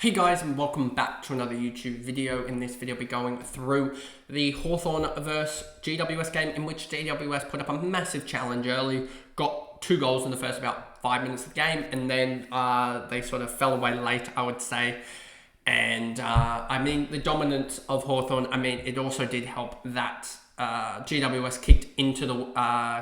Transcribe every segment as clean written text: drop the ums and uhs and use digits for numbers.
Hey guys, and welcome back to another YouTube video. In this video, I'll be going through the Hawthorn versus GWS game, in which GWS put up a massive challenge early, got 2 goals in the first about 5 minutes of the game, and then they sort of fell away late, I would say. And I mean, the dominance of Hawthorn, it also did help that GWS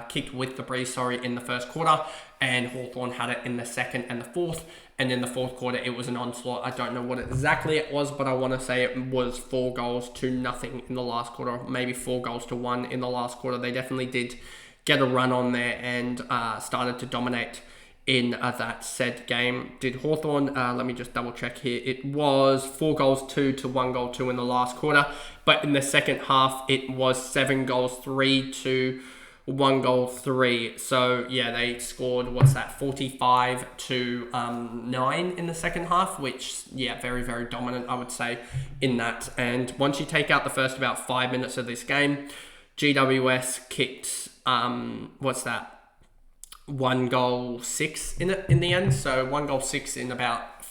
kicked with the breeze, in the first quarter, and Hawthorn had it in the second and the fourth. And in the fourth quarter, it was an onslaught. I don't know what exactly it was, but I want to say it was 4-0 in the last quarter, maybe 4-1 in the last quarter. They definitely did get a run on there and started to dominate in that said game. Did Hawthorn, let me just double check here. It was 4-2 to 1-2 in the last quarter. But in the second half, it was 7-3 to 1-3. So yeah, they scored 45 to 9 in the second half, which yeah, very, very dominant, I would say, in that. And once you take out the first about 5 minutes of this game, GWS kicked 1-6 in the end. So 1-6 in about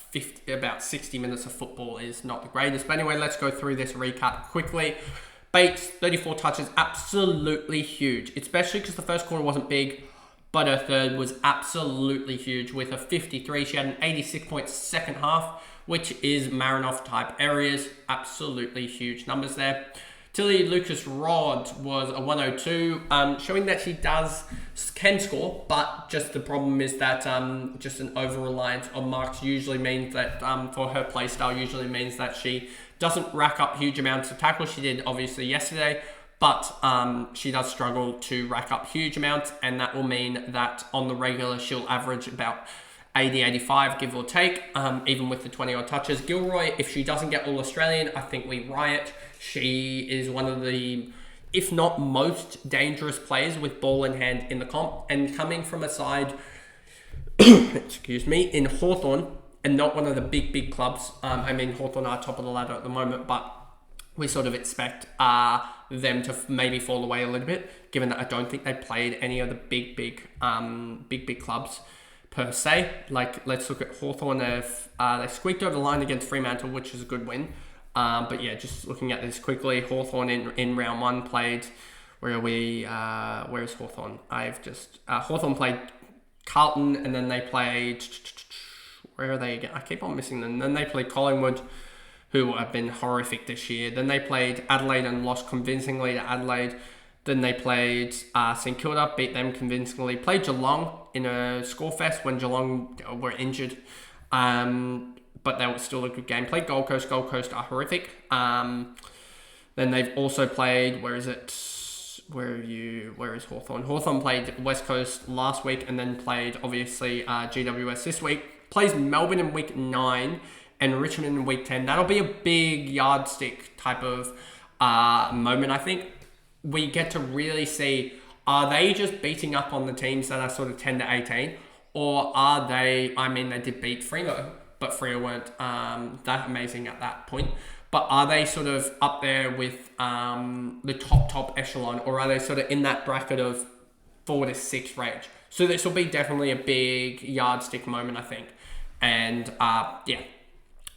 60 minutes of football is not the greatest. But anyway, let's go through this recap quickly. Bates, 34 touches, absolutely huge, especially because the first quarter wasn't big, but her third was absolutely huge with a 53. She had an 86-point second half, which is Marinoff type areas. Absolutely huge numbers there. Tilly Lucas-Rod was a 102, showing that she can score, but just the problem is that just an over-reliance on marks usually means that for her play style usually means that she doesn't rack up huge amounts of tackles. She did obviously yesterday, but she does struggle to rack up huge amounts, and that will mean that on the regular she'll average about 80-85, give or take, even with the 20-odd touches. Gilroy, if she doesn't get All-Australian, I think we riot. She is one of the, if not most dangerous players with ball in hand in the comp, and coming from a side, excuse me, in Hawthorn, and not one of the big clubs. Hawthorn are top of the ladder at the moment, but we sort of expect them to maybe fall away a little bit, given that I don't think they played any of the big clubs per se. Like, let's look at Hawthorn. They squeaked over the line against Fremantle, which is a good win. But yeah, just looking at this quickly, Hawthorn in round 1 played, where is Hawthorn? Hawthorn played Carlton, and then they played, where are they again? I keep on missing them. Then they played Collingwood, who have been horrific this year. Then they played Adelaide and lost convincingly to Adelaide. Then they played St Kilda, beat them convincingly. Played Geelong in a scorefest when Geelong were injured. But that was still a good game. Played Gold Coast. Gold Coast are horrific. Then they've also played, where is Hawthorn? Hawthorn played West Coast last week, and then played, obviously, GWS this week. Plays Melbourne in week 9 and Richmond in week 10. That'll be a big yardstick type of moment, I think. We get to really see, are they just beating up on the teams that are sort of 10 to 18? Or are they, they did beat Freo, but Freo weren't that amazing at that point. But are they sort of up there with the top echelon, or are they sort of in that bracket of 4 to 6 range? So this will be definitely a big yardstick moment, I think. And yeah,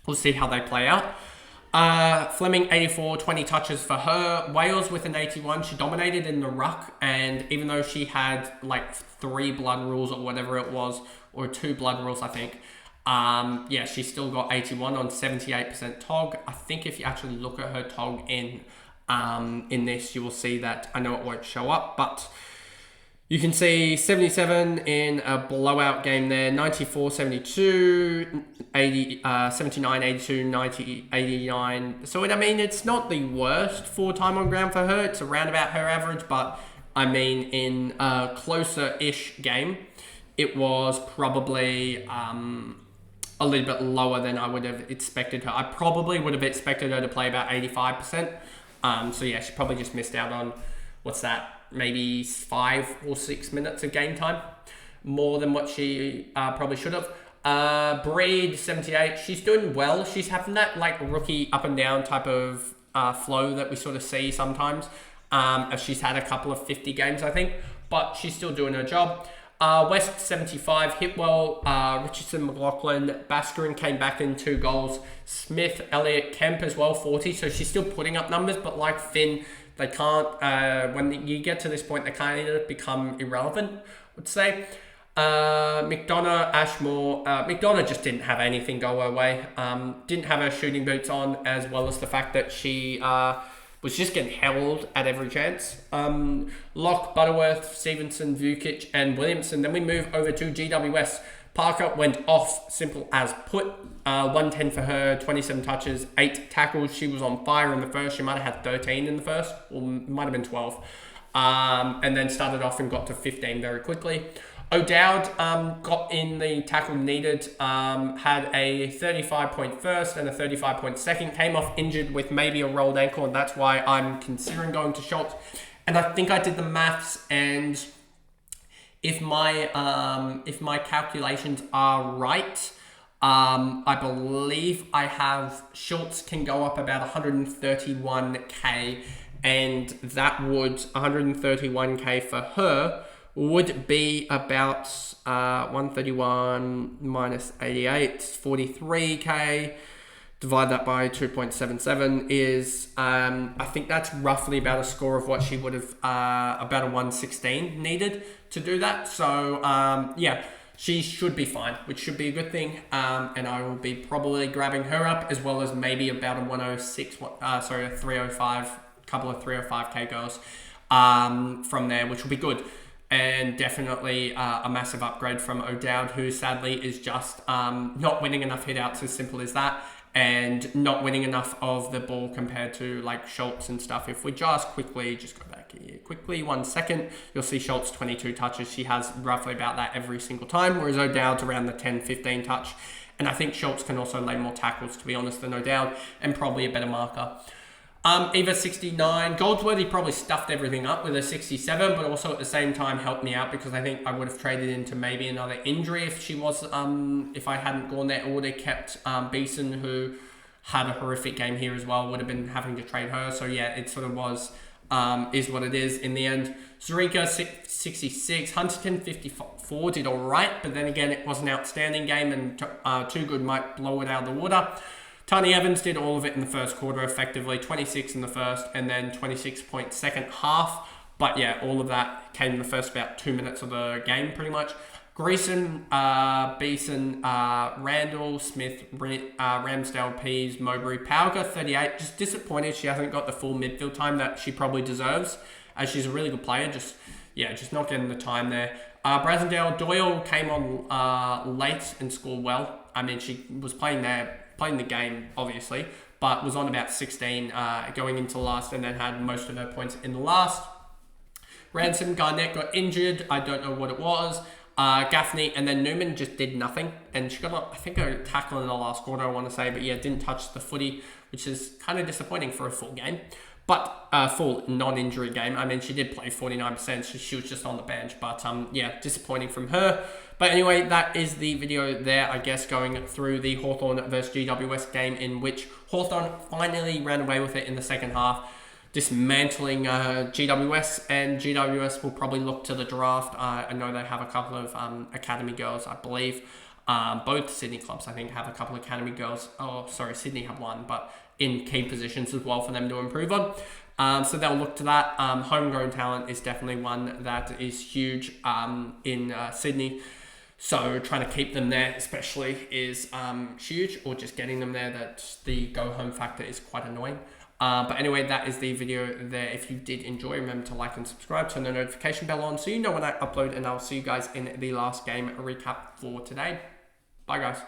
we'll see how they play out. Fleming, 84, 20 touches for her. Wales with an 81. She dominated in the ruck, and even though she had like 3 blood rules or whatever it was, or 2 blood rules, I think, yeah, she still got 81 on 78% TOG. I think if you actually look at her TOG in this, you will see that, I know it won't show up, but you can see 77 in a blowout game there, 94, 72, 80, 79, 82, 90, 89. So, it's not the worst for time on ground for her. It's around about her average, but, in a closer-ish game, it was probably a little bit lower than I would have expected her. I probably would have expected her to play about 85%. So, yeah, she probably just missed out on, maybe 5 or 6 minutes of game time, more than what she probably should have. Breed, 78, she's doing well. She's having that like rookie up and down type of flow that we sort of see sometimes. As she's had a couple of 50 games, I think, but she's still doing her job. West 75, Hitwell, Richardson, McLaughlin, Baskerin came back in 2 goals. Smith, Elliott, Kemp as well, 40. So she's still putting up numbers, but like Finn, they can't, when you get to this point, they kind of become irrelevant, I would say. McDonough, Ashmore, McDonough just didn't have anything go her way. Didn't have her shooting boots on, as well as the fact that she was just getting held at every chance. Locke, Butterworth, Stevenson, Vukic, and Williamson. Then we move over to GWS. Parker went off, simple as put. 110 for her, 27 touches, 8 tackles. She was on fire in the first. She might have had 13 in the first, or might have been 12. And then started off and got to 15 very quickly. O'Dowd got in the tackle needed, had a 35-point first and a 35-point second, came off injured with maybe a rolled ankle, and that's why I'm considering going to Schultz. And I think I did the maths, and if my calculations are right, I believe I have Schultz can go up about 131k, and that would 131k for her would be about 131 minus 88, 43k. Divide that by 2.77 is, I think that's roughly about a score of what she would have, about a 116 needed to do that. So, yeah, she should be fine, which should be a good thing. And I will be probably grabbing her up, as well as maybe about a 106, a 305, couple of 305k girls from there, which will be good. And definitely a massive upgrade from O'Dowd, who sadly is just not winning enough hit-outs, as simple as that, and not winning enough of the ball compared to like Schultz and stuff. If we just quickly, just go back here quickly, 1 second, you'll see Schultz 22 touches. She has roughly about that every single time, whereas O'Dowd's around the 10-15 touch. And I think Schultz can also lay more tackles, to be honest, than O'Dowd, and probably a better marker. Eva 69, Goldsworthy probably stuffed everything up with a 67, but also at the same time helped me out, because I think I would have traded into maybe another injury if she was, if I hadn't gone there. Or would have kept Beeson, who had a horrific game here as well, would have been having to trade her. So yeah, it sort of was, is what it is in the end. Zarika 66, Huntington 54, did all right, but then again, it was an outstanding game, and Too Good might blow it out of the water. Tani Evans did all of it in the first quarter effectively, 26 in the first and then 26-point second half. But yeah, all of that came in the first about 2 minutes of the game pretty much. Greason, Beeson, Randall, Smith, Ramsdale, Pease, Mowbray, Pauga, 38. Just disappointed she hasn't got the full midfield time that she probably deserves, as she's a really good player. Just not getting the time there. Brasendale, Doyle came on late and scored well. I mean, she was playing the game, obviously, but was on about 16 going into the last, and then had most of her points in the last. Ransom, Garnett got injured. I don't know what it was. Gaffney, and then Newman just did nothing. And she got, I think, a tackle in the last quarter, I want to say, but yeah, didn't touch the footy, which is kind of disappointing for a full game. But full non-injury game. I mean, she did play 49%, so she was just on the bench. But yeah, disappointing from her. But anyway, that is the video there, I guess, going through the Hawthorn versus GWS game, in which Hawthorn finally ran away with it in the second half, dismantling GWS, and GWS will probably look to the draft. I know they have a couple of academy girls, I believe. Both Sydney clubs, I think, have a couple of academy girls. Oh, sorry, Sydney have one, but in key positions as well for them to improve on. So they'll look to that. Homegrown talent is definitely one that is huge in Sydney. So trying to keep them there especially is huge, or just getting them there, that the go home factor is quite annoying. But anyway, that is the video there. If you did enjoy, remember to like and subscribe, turn the notification bell on so you know when I upload, and I'll see you guys in the last game recap for today. Bye guys.